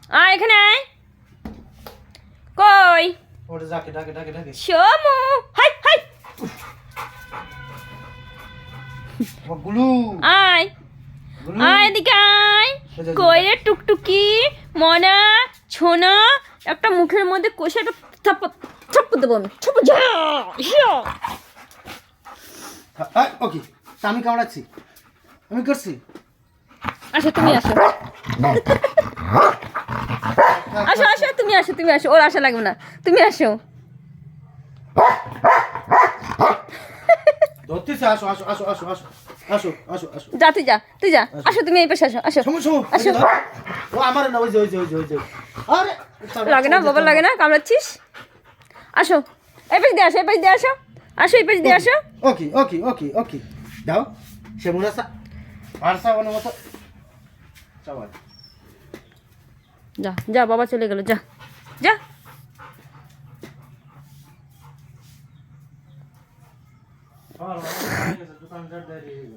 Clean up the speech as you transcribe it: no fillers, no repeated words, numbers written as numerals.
আয় এখানে আয়। কই ওটা ডাকে ডাকে ডাকে ডাকে সমু? হাই হাই, গুলু আয় গুলু আয় এদিকে আয়। কই রে টুকটুকি মনা ছোনা, একটা মুখের মধ্যে কষে একটা থাপ্পড় দেবো আমি। থাপ্পড় যা ইয়া। ওকে আমি কামড়াচ্ছি, আমি করছি। আসো তুমি আসো, আসো আসো তুমি আসো, তুমি আসো, ওর আশা লাগবে না, তুমি আসো। ধরতেছে, আসো আসো আসো আসো আসো আসো আসো আসো যা তুই যা, তুই যা, আসো তুমি এই পাশে আসো, আসো সমু সমু আসো। ও আমার না, ওই যে ওই যে ওই যে ওই যে আরে লাগে না বাবা, লাগে না, কামড়াচ্ছিস। আসো এই পাশ দিয়ে আসো, এই পাশ দিয়ে আসো, আসো এই পাশ দিয়ে আসো। ওকে ওকে ওকে ওকে দাও সে মুরাসা আরসা বনে মতো চাওয়াল। যা যা, বাবা চলে গেল, যা যা। দোকানদার দাঁড়িয়ে গেল।